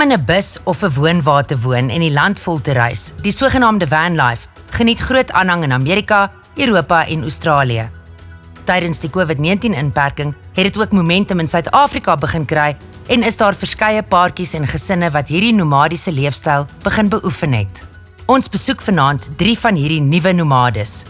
in 'n bus of 'n woonwa te woon en die land vol te reis, die sogenaamde vanlife, geniet groot aanhang in Amerika, Europa en Australië. Tydens die COVID-19 inperking het dit ook momentum in Suid-Afrika begin kry en is daar verskeie paartjies en gesinne wat hierdie nomadiese leefstyl begin beoefen het. Ons besoek vanaand 3 van hierdie nuwe nomades.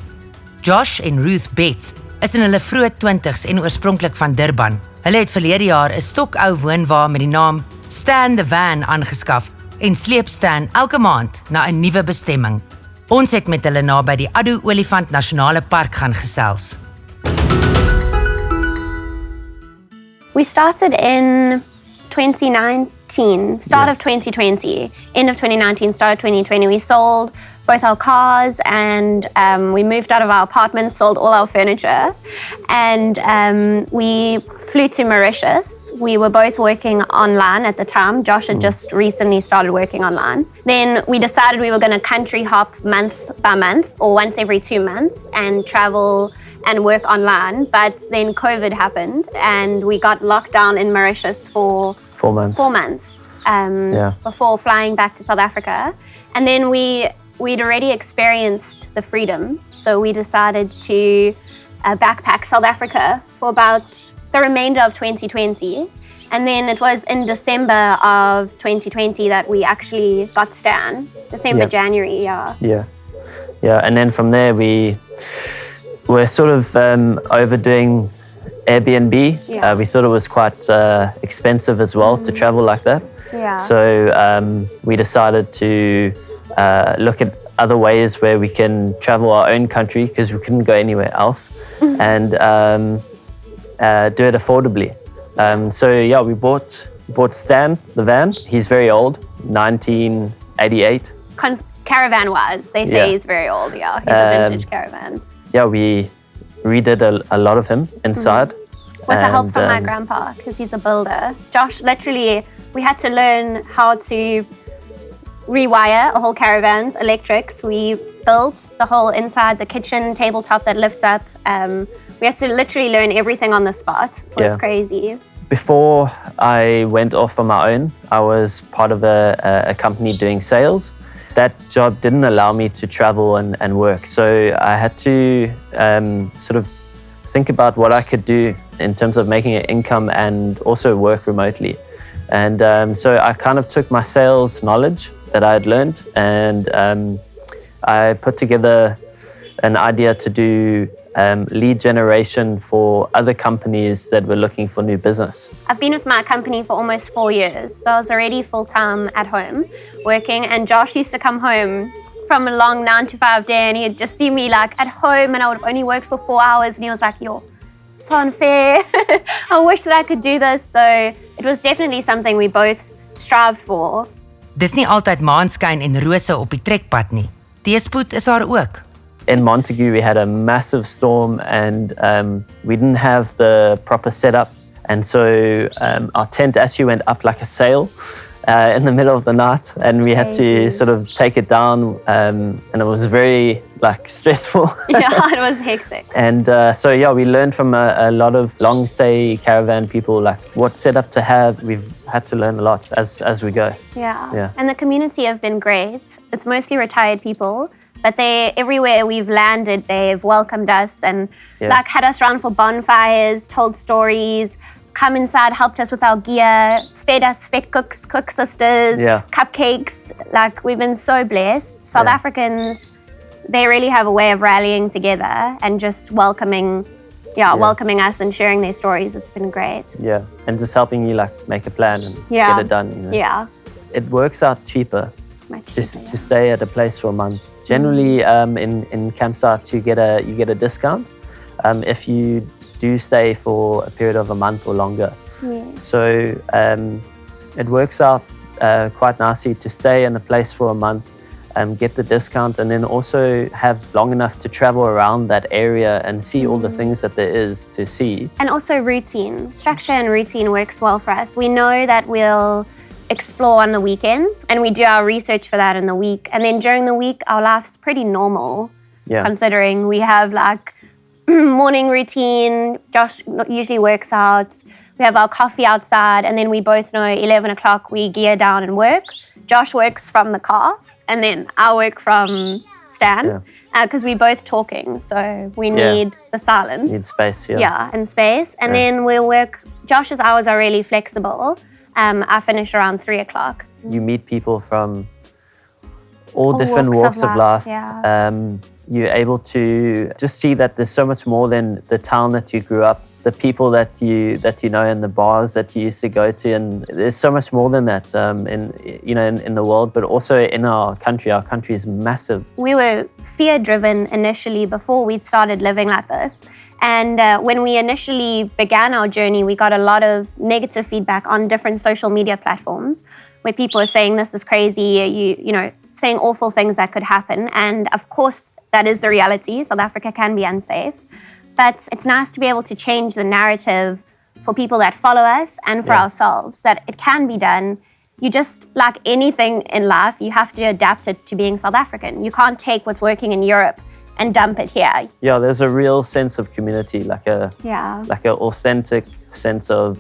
Josh en Ruth Betts is in hulle vroeë 20's en oorspronklik van Durban. Hulle het verlede jaar 'n stokou woonwa met die naam Stan the Van aangeskaf en sleep Stan elke maand na 'n nuwe bestemming. Ons het met hulle naby die Addo Olifant Nasionale Park gaan gesels. We started in 2019, start of 2020, end of 2019, start of 2020. We sold both our cars and we moved out of our apartment, sold all our furniture, and we flew to Mauritius. We were both working online at the time. Josh had just recently started working online. Then we decided we were going to country hop month by month or once every 2 months and travel and work online, but then COVID happened and we got locked down in Mauritius for 4 months. 4 months before flying back to South Africa. And then we'd already experienced the freedom, so we decided to backpack South Africa for about the remainder of 2020. And then it was in December of 2020 that we actually got Stan. January, Yeah, and then from there we're sort of overdoing Airbnb. We thought it was quite expensive as well to travel like that. So we decided to look at other ways where we can travel our own country because we couldn't go anywhere else and do it affordably. We bought Stan, the van. He's very old, 1988. Caravan-wise, they say he's very old, He's a vintage caravan. We redid a lot of him inside. With the help from my grandpa, because he's a builder. Josh, literally, we had to learn how to rewire a whole caravan's electrics. We built the whole inside, the kitchen tabletop that lifts up. We had to literally learn everything on the spot. It was crazy. Before I went off on my own, I was part of a company doing sales. That job didn't allow me to travel and work, so I had to sort of think about what I could do in terms of making an income and also work remotely. And so I kind of took my sales knowledge that I had learned and I put together an idea to do lead generation for other companies that were looking for new business. I've been with my company for almost 4 years, so I was already full-time at home working, and Josh used to come home from a long 9-to-5 day and he'd just see me like at home and I would have only worked for 4 hours and he was like, yo, it's so unfair. I wish that I could do this. So it was definitely something we both strived for. Dis nie altyd maanskyn en rose op die trekpad nie. Teëspoed is daar ook. In Montague, we had a massive storm and we didn't have the proper setup. And so our tent actually went up like a sail in the middle of the night. And we had to sort of take it down and it was very stressful. Yeah, it was hectic. And we learned from a lot of long stay caravan people, like what setup to have. We've had to learn a lot as we go. Yeah. And the community have been great. It's mostly retired people. But everywhere we've landed, they've welcomed us and had us around for bonfires, told stories, come inside, helped us with our gear, fed us vet cooks, cook sisters, cupcakes. We've been so blessed. South Africans, they really have a way of rallying together and just welcoming us and sharing their stories. It's been great. Yeah, and just helping you make a plan and get it done. You know? Yeah. It works out cheaper. To stay at a place for a month. Generally, in campsites, you get a discount if you do stay for a period of a month or longer. Yes. So it works out quite nicely to stay in a place for a month, get the discount, and then also have long enough to travel around that area and see all the things that there is to see. And also routine. Structure and routine works well for us. We know that we'll explore on the weekends and we do our research for that in the week, and then during the week our life's pretty normal considering we have morning routine. Josh usually works out, We have our coffee outside, and then we both know 11 o'clock we gear down and work. Josh works from the car, and then I work from Stan, because we're both talking, so we need the silence. Need space, and space. And then we'll work. Josh's hours are really flexible. I finish around 3 o'clock. You meet people from all different walks of life. You're able to just see that there's so much more than the town that you grew up, the people that you know, and the bars that you used to go to, and there's so much more than that in the world, but also in our country. Our country is massive. We were fear-driven initially before we started living like this, and when we initially began our journey, we got a lot of negative feedback on different social media platforms, where people are saying this is crazy, you know, saying awful things that could happen, and of course that is the reality. South Africa can be unsafe. But it's nice to be able to change the narrative for people that follow us and for ourselves, that it can be done. You just, like anything in life, you have to adapt it to being South African. You can't take what's working in Europe and dump it here. Yeah, there's a real sense of community, like an authentic sense of...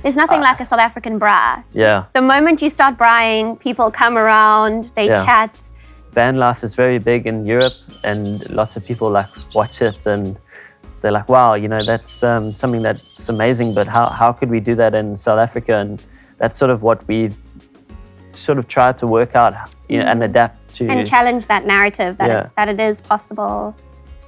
there's nothing like a South African bra. Yeah. The moment you start braaiing, people come around, they chat. Van life is very big in Europe, and lots of people like watch it and they're like, wow, you know, that's something that's amazing, but how could we do that in South Africa? And that's sort of what we've sort of tried to work out, you know, and adapt to. And challenge that narrative that it is possible.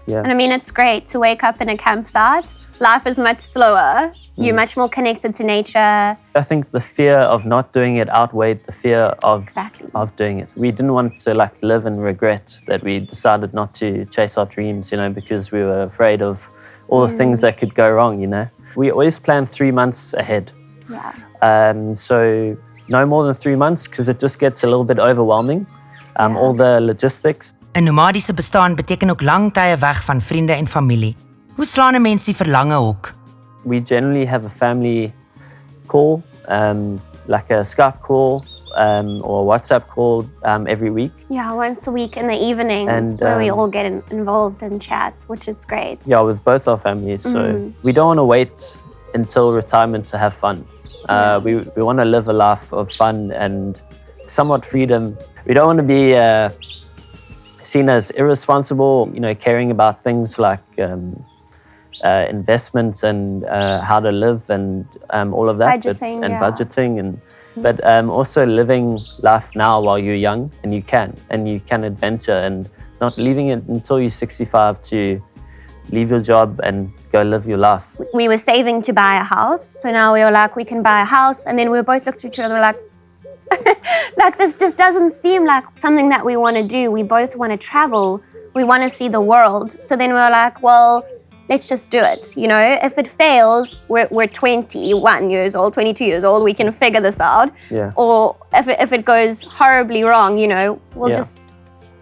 Yeah. And I mean, it's great to wake up in a campsite. Life is much slower. You're much more connected to nature. I think the fear of not doing it outweighed the fear of doing it. We didn't want to like live in regret that we decided not to chase our dreams, you know, because we were afraid of all the things that could go wrong, you know. We always plan 3 months ahead. Yeah. So no more than 3 months, because it just gets a little bit overwhelming. All the logistics. 'n Nomadiese bestaan beteken ook lang tye weg van vriende en familie. Hoe slaan 'n mens die verlange hok? We generally have a family call, like a Skype call or a WhatsApp call every week. Yeah, once a week in the evening, and, where we all get involved in chats, which is great. Yeah, with both our families. So we don't want to wait until retirement to have fun. We want to live a life of fun and somewhat freedom. We don't want to be seen as irresponsible, you know, caring about things like investments and how to live and all of that. Budgeting, but also living life now while you're young and you can adventure, and not leaving it until you're 65 to leave your job and go live your life. We were saving to buy a house, so now we were like, we can buy a house, and then we both looked at each other like, like this just doesn't seem like something that we want to do. We both want to travel. We want to see the world. So then we were like, well, let's just do it. You know, if it fails, we're 21 years old, 22 years old. We can figure this out. Yeah. Or if it goes horribly wrong, you know, we'll just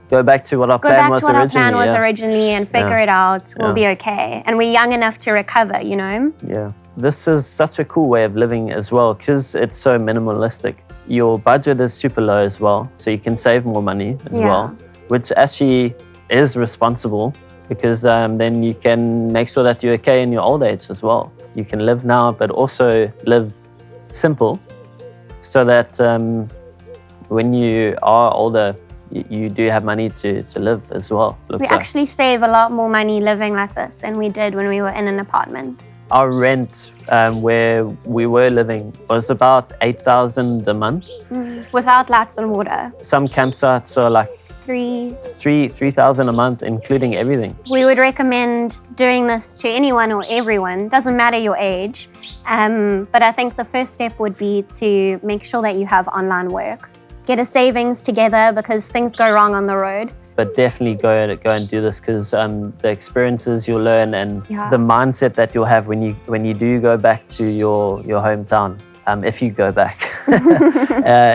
go back to what our plan was originally and figure it out. We'll be okay. And we're young enough to recover, you know? Yeah. This is such a cool way of living as well, because it's so minimalistic. Your budget is super low as well, so you can save more money as well, which actually is responsible, because then you can make sure that you're okay in your old age as well. You can live now, but also live simple, so that when you are older, you do have money to live as well. We actually save a lot more money living like this than we did when we were in an apartment. Our rent where we were living was about 8,000 a month. Without lights and water. Some campsites are like 3,000 a month, including everything. We would recommend doing this to anyone or everyone. Doesn't matter your age. But I think the first step would be to make sure that you have online work. Get a savings together, because things go wrong on the road. But definitely go and do this, because the experiences you'll learn and the mindset that you'll have when you do go back to your hometown, if you go back,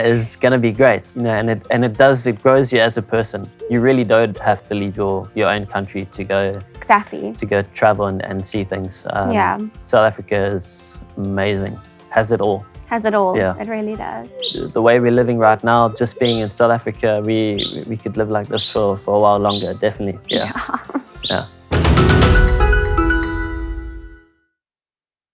is going to be great. You know, and it grows you as a person. You really don't have to leave your own country to go travel and see things. South Africa is amazing. Has it all. Has it all. Yeah. It really does. The way we're living right now, just being in South Africa, we could live like this for a while longer, definitely. Yeah.